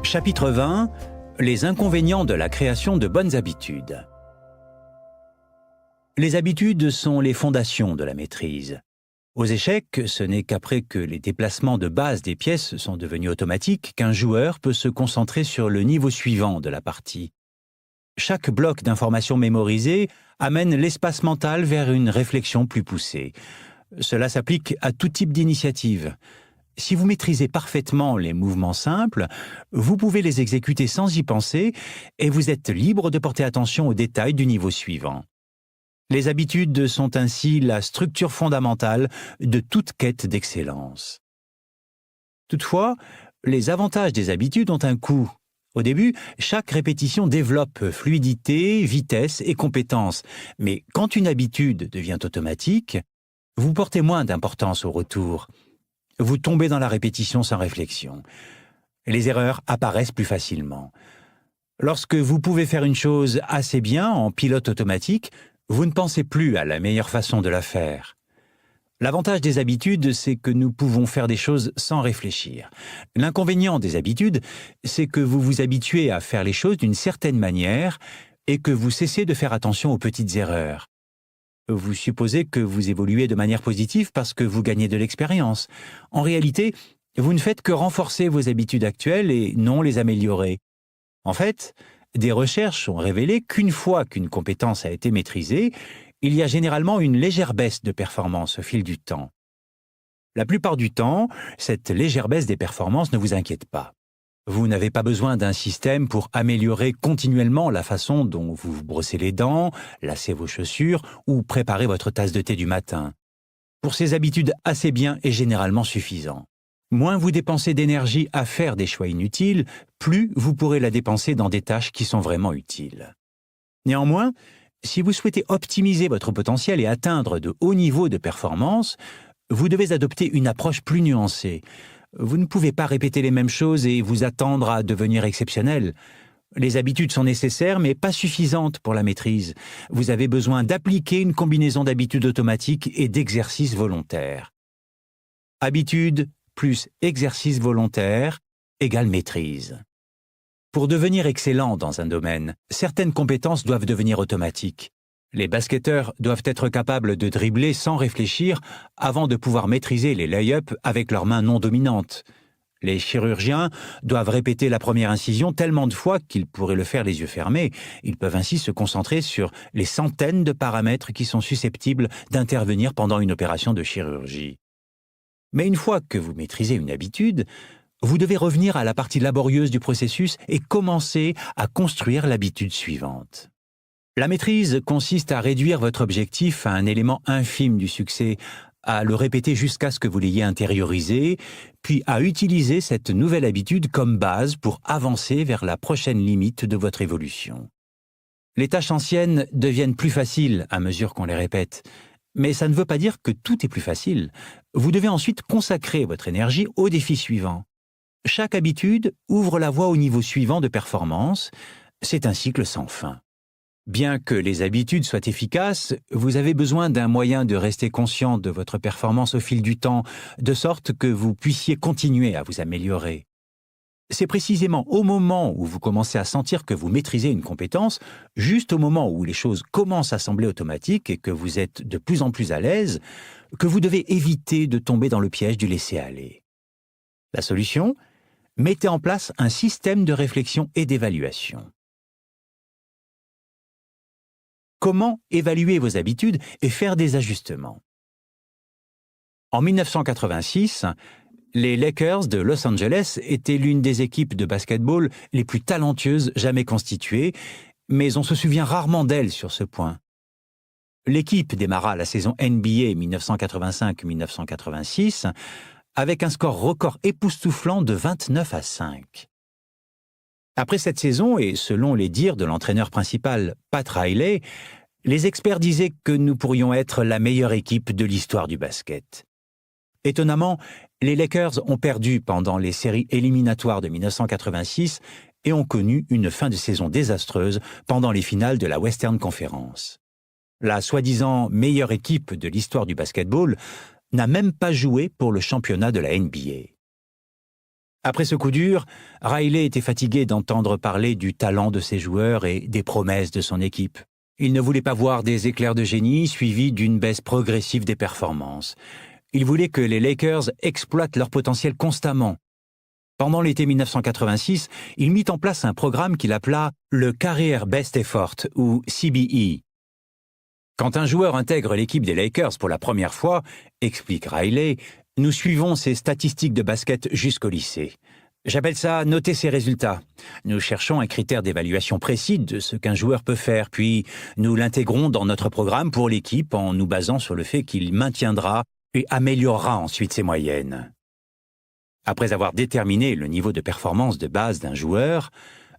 Chapitre 20. Les inconvénients de la création de bonnes habitudes. Les habitudes sont les fondations de la maîtrise. Aux échecs, ce n'est qu'après que les déplacements de base des pièces sont devenus automatiques qu'un joueur peut se concentrer sur le niveau suivant de la partie. Chaque bloc d'informations mémorisées amène l'espace mental vers une réflexion plus poussée. Cela s'applique à tout type d'initiative. Si vous maîtrisez parfaitement les mouvements simples, vous pouvez les exécuter sans y penser et vous êtes libre de porter attention aux détails du niveau suivant. Les habitudes sont ainsi la structure fondamentale de toute quête d'excellence. Toutefois, les avantages des habitudes ont un coût. Au début, chaque répétition développe fluidité, vitesse et compétence. Mais quand une habitude devient automatique, vous portez moins d'importance au retour. Vous tombez dans la répétition sans réflexion. Les erreurs apparaissent plus facilement. Lorsque vous pouvez faire une chose assez bien en pilote automatique, vous ne pensez plus à la meilleure façon de la faire. L'avantage des habitudes, c'est que nous pouvons faire des choses sans réfléchir. L'inconvénient des habitudes, c'est que vous vous habituez à faire les choses d'une certaine manière et que vous cessez de faire attention aux petites erreurs. Vous supposez que vous évoluez de manière positive parce que vous gagnez de l'expérience. En réalité, vous ne faites que renforcer vos habitudes actuelles et non les améliorer. En fait, des recherches ont révélé qu'une fois qu'une compétence a été maîtrisée, il y a généralement une légère baisse de performance au fil du temps. La plupart du temps, cette légère baisse des performances ne vous inquiète pas. Vous n'avez pas besoin d'un système pour améliorer continuellement la façon dont vous vous brossez les dents, lacez vos chaussures ou préparez votre tasse de thé du matin. Pour ces habitudes, assez bien est généralement suffisant. Moins vous dépensez d'énergie à faire des choix inutiles, plus vous pourrez la dépenser dans des tâches qui sont vraiment utiles. Néanmoins, si vous souhaitez optimiser votre potentiel et atteindre de hauts niveaux de performance, vous devez adopter une approche plus nuancée. Vous ne pouvez pas répéter les mêmes choses et vous attendre à devenir exceptionnel. Les habitudes sont nécessaires, mais pas suffisantes pour la maîtrise. Vous avez besoin d'appliquer une combinaison d'habitudes automatiques et d'exercices volontaires. Habitude plus exercice volontaire égale maîtrise. Pour devenir excellent dans un domaine, certaines compétences doivent devenir automatiques. Les basketteurs doivent être capables de dribbler sans réfléchir avant de pouvoir maîtriser les lay-ups avec leurs mains non dominantes. Les chirurgiens doivent répéter la première incision tellement de fois qu'ils pourraient le faire les yeux fermés. Ils peuvent ainsi se concentrer sur les centaines de paramètres qui sont susceptibles d'intervenir pendant une opération de chirurgie. Mais une fois que vous maîtrisez une habitude, vous devez revenir à la partie laborieuse du processus et commencer à construire l'habitude suivante. La maîtrise consiste à réduire votre objectif à un élément infime du succès, à le répéter jusqu'à ce que vous l'ayez intériorisé, puis à utiliser cette nouvelle habitude comme base pour avancer vers la prochaine limite de votre évolution. Les tâches anciennes deviennent plus faciles à mesure qu'on les répète, mais ça ne veut pas dire que tout est plus facile. Vous devez ensuite consacrer votre énergie au défi suivant. Chaque habitude ouvre la voie au niveau suivant de performance. C'est un cycle sans fin. Bien que les habitudes soient efficaces, vous avez besoin d'un moyen de rester conscient de votre performance au fil du temps, de sorte que vous puissiez continuer à vous améliorer. C'est précisément au moment où vous commencez à sentir que vous maîtrisez une compétence, juste au moment où les choses commencent à sembler automatiques et que vous êtes de plus en plus à l'aise, que vous devez éviter de tomber dans le piège du laisser-aller. La solution ? Mettez en place un système de réflexion et d'évaluation. Comment évaluer vos habitudes et faire des ajustements? En 1986, les Lakers de Los Angeles étaient l'une des équipes de basketball les plus talentueuses jamais constituées, mais on se souvient rarement d'elles sur ce point. L'équipe démarra la saison NBA 1985-1986 avec un score record époustouflant de 29-5. Après cette saison, et selon les dires de l'entraîneur principal Pat Riley, les experts disaient que nous pourrions être la meilleure équipe de l'histoire du basket. Étonnamment, les Lakers ont perdu pendant les séries éliminatoires de 1986 et ont connu une fin de saison désastreuse pendant les finales de la Western Conference. La soi-disant meilleure équipe de l'histoire du basketball n'a même pas joué pour le championnat de la NBA. Après ce coup dur, Riley était fatigué d'entendre parler du talent de ses joueurs et des promesses de son équipe. Il ne voulait pas voir des éclairs de génie suivis d'une baisse progressive des performances. Il voulait que les Lakers exploitent leur potentiel constamment. Pendant l'été 1986, il mit en place un programme qu'il appela le Career Best Effort, ou CBE. Quand un joueur intègre l'équipe des Lakers pour la première fois, explique Riley, nous suivons ses statistiques de basket jusqu'au lycée. J'appelle ça noter ses résultats. Nous cherchons un critère d'évaluation précis de ce qu'un joueur peut faire, puis nous l'intégrons dans notre programme pour l'équipe en nous basant sur le fait qu'il maintiendra et améliorera ensuite ses moyennes. Après avoir déterminé le niveau de performance de base d'un joueur,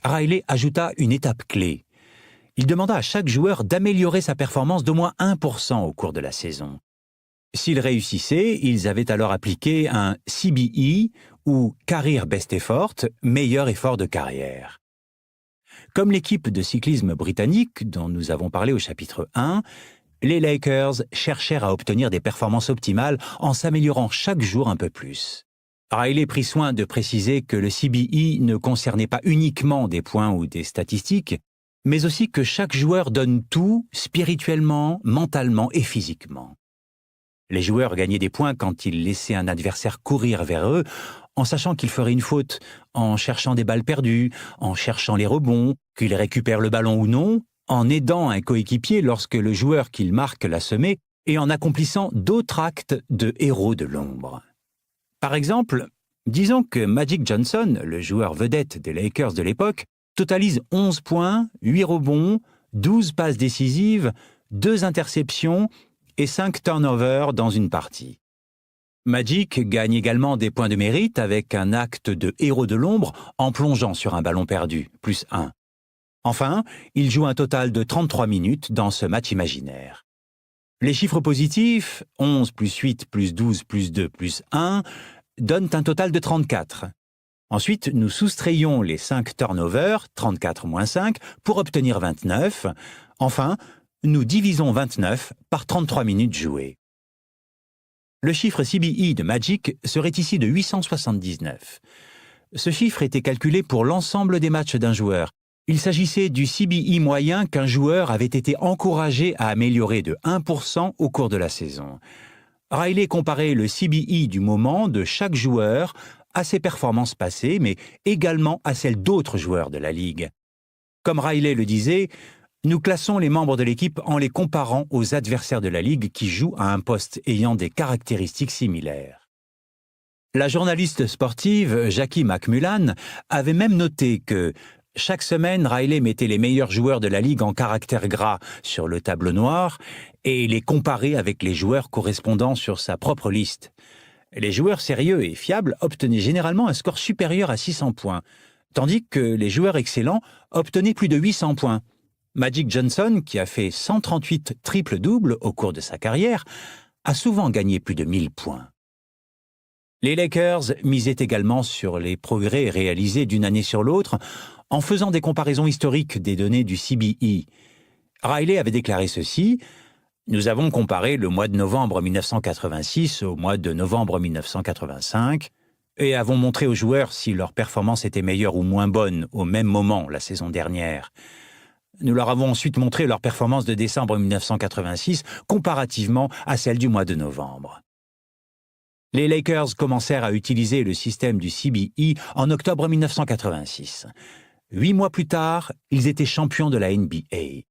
Riley ajouta une étape clé. Il demanda à chaque joueur d'améliorer sa performance d'au moins 1% au cours de la saison. S'ils réussissaient, ils avaient alors appliqué un CBE, ou Career Best Effort, meilleur effort de carrière. Comme l'équipe de cyclisme britannique dont nous avons parlé au chapitre 1, les Lakers cherchèrent à obtenir des performances optimales en s'améliorant chaque jour un peu plus. Riley prit soin de préciser que le CBE ne concernait pas uniquement des points ou des statistiques, mais aussi que chaque joueur donne tout, spirituellement, mentalement et physiquement. Les joueurs gagnaient des points quand ils laissaient un adversaire courir vers eux, en sachant qu'il ferait une faute, en cherchant des balles perdues, en cherchant les rebonds, qu'il récupère le ballon ou non, en aidant un coéquipier lorsque le joueur qu'il marque l'a semé, et en accomplissant d'autres actes de héros de l'ombre. Par exemple, disons que Magic Johnson, le joueur vedette des Lakers de l'époque, totalise 11 points, 8 rebonds, 12 passes décisives, 2 interceptions et 5 turnovers dans une partie. Magic gagne également des points de mérite avec un acte de héros de l'ombre en plongeant sur un ballon perdu, plus 1. Enfin, il joue un total de 33 minutes dans ce match imaginaire. Les chiffres positifs, 11 plus 8 plus 12 plus 2 plus 1, donnent un total de 34. Ensuite, nous soustrayons les 5 turnovers, 34 moins 5, pour obtenir 29. Enfin, nous divisons 29 par 33 minutes jouées. Le chiffre CBE de Magic serait ici de 879. Ce chiffre était calculé pour l'ensemble des matchs d'un joueur. Il s'agissait du CBE moyen qu'un joueur avait été encouragé à améliorer de 1% au cours de la saison. Riley comparait le CBE du moment de chaque joueur à ses performances passées, mais également à celles d'autres joueurs de la Ligue. Comme Riley le disait, nous classons les membres de l'équipe en les comparant aux adversaires de la Ligue qui jouent à un poste ayant des caractéristiques similaires. La journaliste sportive Jackie McMullan avait même noté que chaque semaine, Riley mettait les meilleurs joueurs de la Ligue en caractère gras sur le tableau noir et les comparait avec les joueurs correspondant sur sa propre liste. Les joueurs sérieux et fiables obtenaient généralement un score supérieur à 600 points, tandis que les joueurs excellents obtenaient plus de 800 points. Magic Johnson, qui a fait 138 triples-doubles au cours de sa carrière, a souvent gagné plus de 1000 points. Les Lakers misaient également sur les progrès réalisés d'une année sur l'autre en faisant des comparaisons historiques des données du CBE. Riley avait déclaré ceci: « Nous avons comparé le mois de novembre 1986 au mois de novembre 1985 et avons montré aux joueurs si leur performance était meilleure ou moins bonne au même moment la saison dernière. Nous leur avons ensuite montré leur performance de décembre 1986 comparativement à celle du mois de novembre. » Les Lakers commencèrent à utiliser le système du CBE en octobre 1986. 8 mois plus tard, ils étaient champions de la NBA.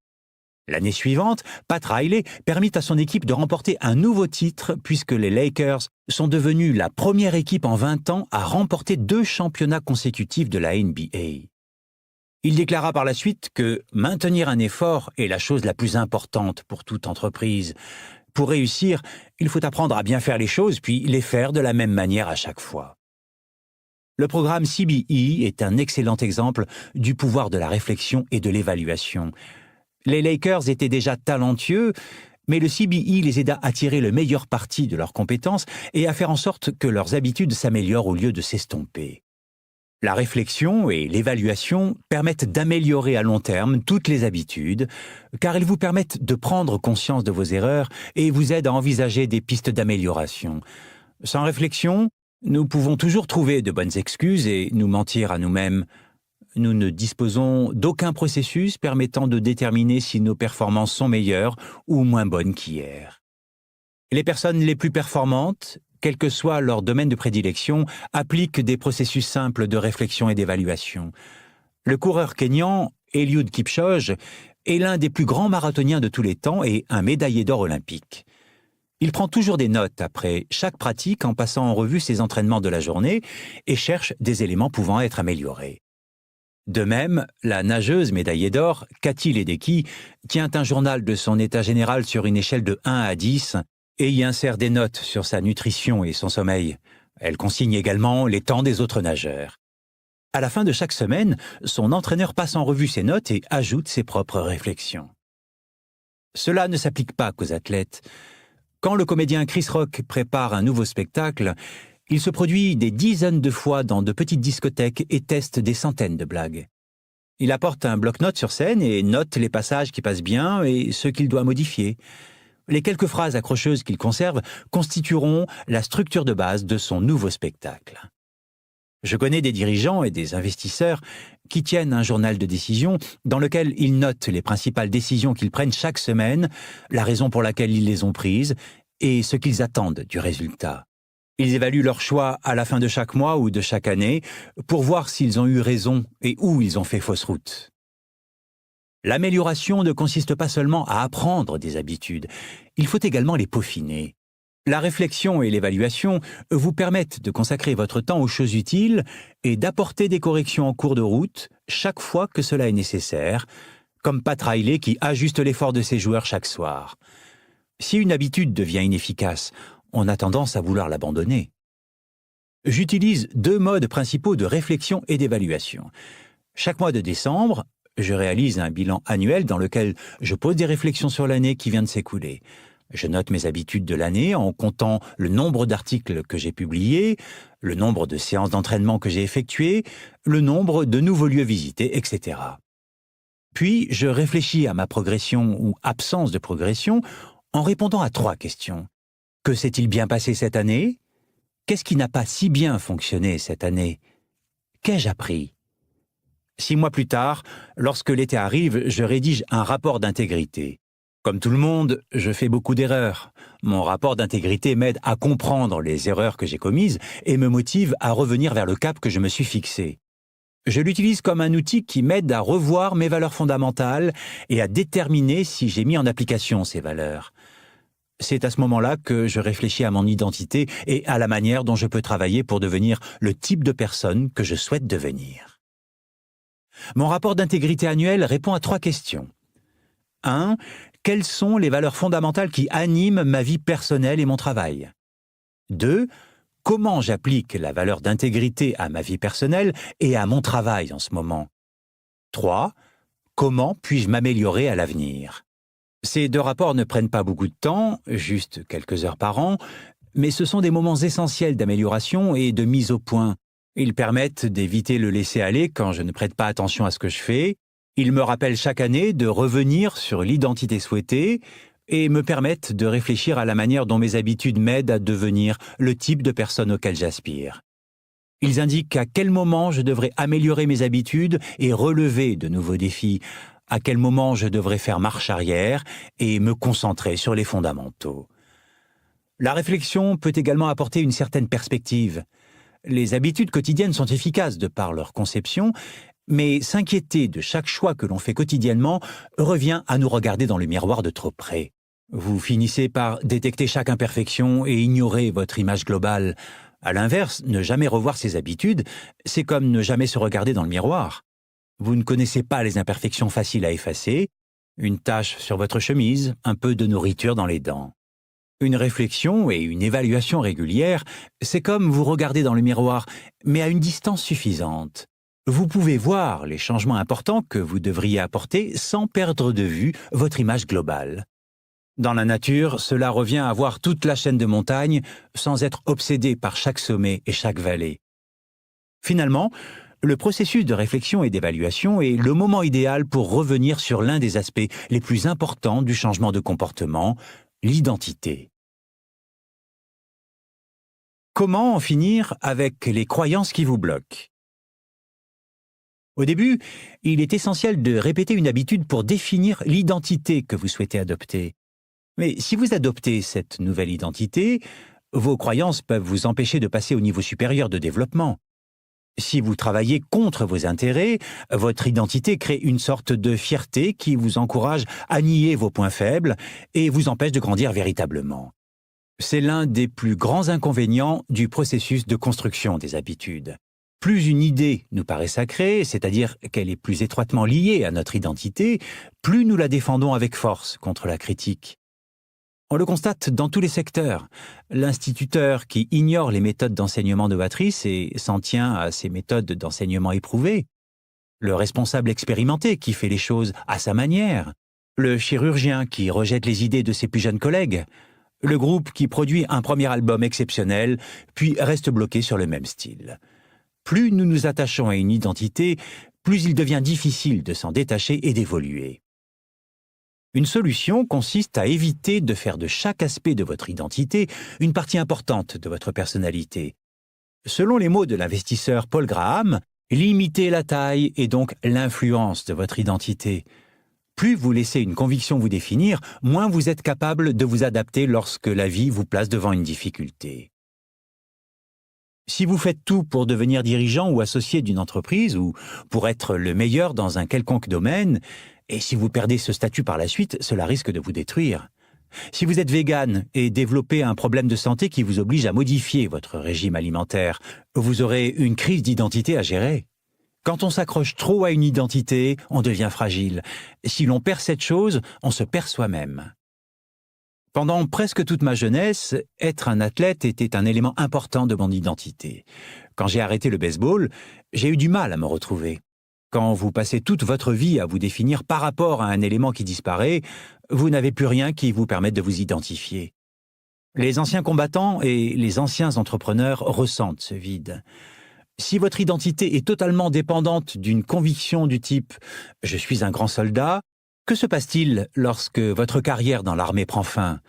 L'année suivante, Pat Riley permit à son équipe de remporter un nouveau titre puisque les Lakers sont devenus la première équipe en 20 ans à remporter 2 championnats consécutifs de la NBA. Il déclara par la suite que maintenir un effort est la chose la plus importante pour toute entreprise. Pour réussir, il faut apprendre à bien faire les choses puis les faire de la même manière à chaque fois. Le programme CBE est un excellent exemple du pouvoir de la réflexion et de l'évaluation. Les Lakers étaient déjà talentueux, mais le CBE les aida à tirer le meilleur parti de leurs compétences et à faire en sorte que leurs habitudes s'améliorent au lieu de s'estomper. La réflexion et l'évaluation permettent d'améliorer à long terme toutes les habitudes, car elles vous permettent de prendre conscience de vos erreurs et vous aident à envisager des pistes d'amélioration. Sans réflexion, Nous pouvons toujours trouver de bonnes excuses et nous mentir à nous-mêmes. Nous ne disposons d'aucun processus permettant de déterminer si nos performances sont meilleures ou moins bonnes qu'hier. Les personnes les plus performantes, quel que soit leur domaine de prédilection, appliquent des processus simples de réflexion et d'évaluation. Le coureur kényan Eliud Kipchoge est l'un des plus grands marathoniens de tous les temps et un médaillé d'or olympique. Il prend toujours des notes après chaque pratique en passant en revue ses entraînements de la journée et cherche des éléments pouvant être améliorés. De même, la nageuse médaillée d'or, Cathy Ledecky, tient un journal de son état général sur une échelle de 1 à 10 et y insère des notes sur sa nutrition et son sommeil. Elle consigne également les temps des autres nageurs. À la fin de chaque semaine, son entraîneur passe en revue ses notes et ajoute ses propres réflexions. Cela ne s'applique pas qu'aux athlètes. Quand le comédien Chris Rock prépare un nouveau spectacle, il se produit des dizaines de fois dans de petites discothèques et teste des centaines de blagues. Il apporte un bloc-notes sur scène et note les passages qui passent bien et ceux qu'il doit modifier. Les quelques phrases accrocheuses qu'il conserve constitueront la structure de base de son nouveau spectacle. Je connais des dirigeants et des investisseurs qui tiennent un journal de décision dans lequel ils notent les principales décisions qu'ils prennent chaque semaine, la raison pour laquelle ils les ont prises et ce qu'ils attendent du résultat. Ils évaluent leurs choix à la fin de chaque mois ou de chaque année pour voir s'ils ont eu raison et où ils ont fait fausse route. L'amélioration ne consiste pas seulement à apprendre des habitudes, il faut également les peaufiner. La réflexion et l'évaluation vous permettent de consacrer votre temps aux choses utiles et d'apporter des corrections en cours de route chaque fois que cela est nécessaire, comme Pat Riley qui ajuste l'effort de ses joueurs chaque soir. Si une habitude devient inefficace, on a tendance à vouloir l'abandonner. J'utilise 2 modes principaux de réflexion et d'évaluation. Chaque mois de décembre, je réalise un bilan annuel dans lequel je pose des réflexions sur l'année qui vient de s'écouler. Je note mes habitudes de l'année en comptant le nombre d'articles que j'ai publiés, le nombre de séances d'entraînement que j'ai effectuées, le nombre de nouveaux lieux visités, etc. Puis, je réfléchis à ma progression ou absence de progression en répondant à 3 questions. Que s'est-il bien passé cette année? Qu'est-ce qui n'a pas si bien fonctionné cette année? Qu'ai-je appris? 6 mois plus tard, lorsque l'été arrive, je rédige un rapport d'intégrité. Comme tout le monde, je fais beaucoup d'erreurs. Mon rapport d'intégrité m'aide à comprendre les erreurs que j'ai commises et me motive à revenir vers le cap que je me suis fixé. Je l'utilise comme un outil qui m'aide à revoir mes valeurs fondamentales et à déterminer si j'ai mis en application ces valeurs. C'est à ce moment-là que je réfléchis à mon identité et à la manière dont je peux travailler pour devenir le type de personne que je souhaite devenir. Mon rapport d'intégrité annuel répond à 3 questions. 1. Quelles sont les valeurs fondamentales qui animent ma vie personnelle et mon travail? 2. Comment j'applique la valeur d'intégrité à ma vie personnelle et à mon travail en ce moment? 3. Comment puis-je m'améliorer à l'avenir? Ces 2 rapports ne prennent pas beaucoup de temps, juste quelques heures par an, mais ce sont des moments essentiels d'amélioration et de mise au point. Ils permettent d'éviter le laisser-aller quand je ne prête pas attention à ce que je fais. Ils me rappellent chaque année de revenir sur l'identité souhaitée et me permettent de réfléchir à la manière dont mes habitudes m'aident à devenir le type de personne auquel j'aspire. Ils indiquent à quel moment je devrais améliorer mes habitudes et relever de nouveaux défis, à quel moment je devrais faire marche arrière et me concentrer sur les fondamentaux. La réflexion peut également apporter une certaine perspective. Les habitudes quotidiennes sont efficaces de par leur conception, mais s'inquiéter de chaque choix que l'on fait quotidiennement revient à nous regarder dans le miroir de trop près. Vous finissez par détecter chaque imperfection et ignorer votre image globale. À l'inverse, ne jamais revoir ses habitudes, c'est comme ne jamais se regarder dans le miroir. Vous ne connaissez pas les imperfections faciles à effacer, une tache sur votre chemise, un peu de nourriture dans les dents. Une réflexion et une évaluation régulières, c'est comme vous regarder dans le miroir, mais à une distance suffisante. Vous pouvez voir les changements importants que vous devriez apporter sans perdre de vue votre image globale. Dans la nature, cela revient à voir toute la chaîne de montagnes sans être obsédé par chaque sommet et chaque vallée. Finalement, le processus de réflexion et d'évaluation est le moment idéal pour revenir sur l'un des aspects les plus importants du changement de comportement, l'identité. Comment en finir avec les croyances qui vous bloquent? Au début, il est essentiel de répéter une habitude pour définir l'identité que vous souhaitez adopter. Mais si vous adoptez cette nouvelle identité, vos croyances peuvent vous empêcher de passer au niveau supérieur de développement. Si vous travaillez contre vos intérêts, votre identité crée une sorte de fierté qui vous encourage à nier vos points faibles et vous empêche de grandir véritablement. C'est l'un des plus grands inconvénients du processus de construction des habitudes. Plus une idée nous paraît sacrée, c'est-à-dire qu'elle est plus étroitement liée à notre identité, plus nous la défendons avec force contre la critique. On le constate dans tous les secteurs. L'instituteur qui ignore les méthodes d'enseignement novatrices et s'en tient à ces méthodes d'enseignement éprouvées. Le responsable expérimenté qui fait les choses à sa manière. Le chirurgien qui rejette les idées de ses plus jeunes collègues. Le groupe qui produit un premier album exceptionnel, puis reste bloqué sur le même style. Plus nous nous attachons à une identité, plus il devient difficile de s'en détacher et d'évoluer. Une solution consiste à éviter de faire de chaque aspect de votre identité une partie importante de votre personnalité. Selon les mots de l'investisseur Paul Graham, limitez la taille et donc l'influence de votre identité. Plus vous laissez une conviction vous définir, moins vous êtes capable de vous adapter lorsque la vie vous place devant une difficulté. Si vous faites tout pour devenir dirigeant ou associé d'une entreprise ou pour être le meilleur dans un quelconque domaine, et si vous perdez ce statut par la suite, cela risque de vous détruire. Si vous êtes végane et développez un problème de santé qui vous oblige à modifier votre régime alimentaire, vous aurez une crise d'identité à gérer. Quand on s'accroche trop à une identité, on devient fragile. Si l'on perd cette chose, on se perd soi-même. Pendant presque toute ma jeunesse, être un athlète était un élément important de mon identité. Quand j'ai arrêté le baseball, j'ai eu du mal à me retrouver. Quand vous passez toute votre vie à vous définir par rapport à un élément qui disparaît, vous n'avez plus rien qui vous permette de vous identifier. Les anciens combattants et les anciens entrepreneurs ressentent ce vide. Si votre identité est totalement dépendante d'une conviction du type « je suis un grand soldat », que se passe-t-il lorsque votre carrière dans l'armée prend fin?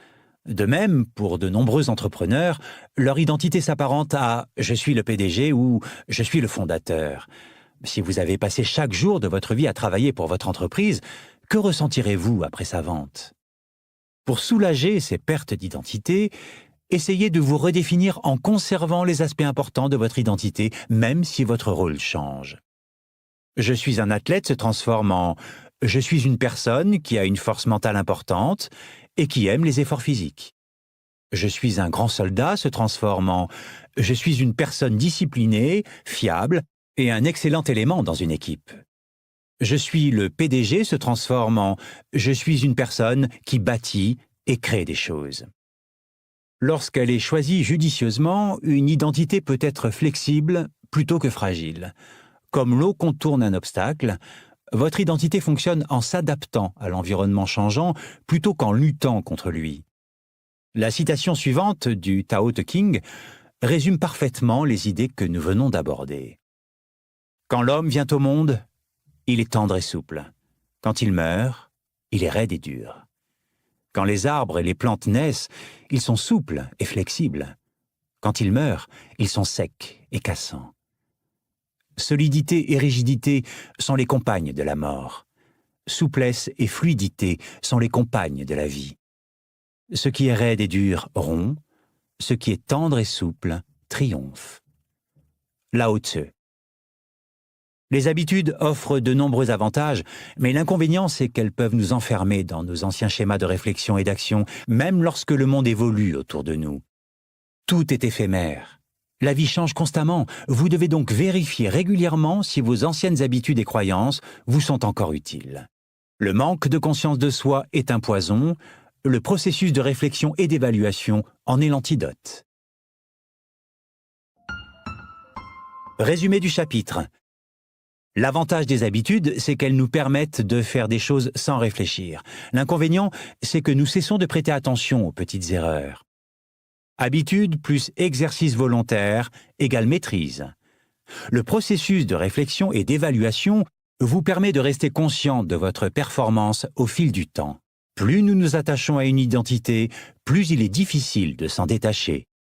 De même, pour de nombreux entrepreneurs, leur identité s'apparente à « je suis le PDG » ou « je suis le fondateur ». Si vous avez passé chaque jour de votre vie à travailler pour votre entreprise, que ressentirez-vous après sa vente? Pour soulager ces pertes d'identité, essayez de vous redéfinir en conservant les aspects importants de votre identité, même si votre rôle change. Je suis un athlète se transforme en « je suis une personne qui a une force mentale importante et qui aime les efforts physiques ». Je suis un grand soldat se transforme en « je suis une personne disciplinée, fiable et un excellent élément dans une équipe ». Je suis le PDG se transforme en « je suis une personne qui bâtit et crée des choses ». Lorsqu'elle est choisie judicieusement, une identité peut être flexible plutôt que fragile. Comme l'eau contourne un obstacle, votre identité fonctionne en s'adaptant à l'environnement changeant plutôt qu'en luttant contre lui. La citation suivante du Tao Te Ching résume parfaitement les idées que nous venons d'aborder. Quand l'homme vient au monde, il est tendre et souple. Quand il meurt, il est raide et dur. Quand les arbres et les plantes naissent, ils sont souples et flexibles. Quand ils meurent, ils sont secs et cassants. Solidité et rigidité sont les compagnes de la mort. Souplesse et fluidité sont les compagnes de la vie. Ce qui est raide et dur rompt, ce qui est tendre et souple triomphe. Lao Tzu. Les habitudes offrent de nombreux avantages, mais l'inconvénient, c'est qu'elles peuvent nous enfermer dans nos anciens schémas de réflexion et d'action, même lorsque le monde évolue autour de nous. Tout est éphémère. La vie change constamment. Vous devez donc vérifier régulièrement si vos anciennes habitudes et croyances vous sont encore utiles. Le manque de conscience de soi est un poison. Le processus de réflexion et d'évaluation en est l'antidote. Résumé du chapitre. L'avantage des habitudes, c'est qu'elles nous permettent de faire des choses sans réfléchir. L'inconvénient, c'est que nous cessons de prêter attention aux petites erreurs. Habitude plus exercice volontaire égale maîtrise. Le processus de réflexion et d'évaluation vous permet de rester conscient de votre performance au fil du temps. Plus nous nous attachons à une identité, plus il est difficile de s'en détacher.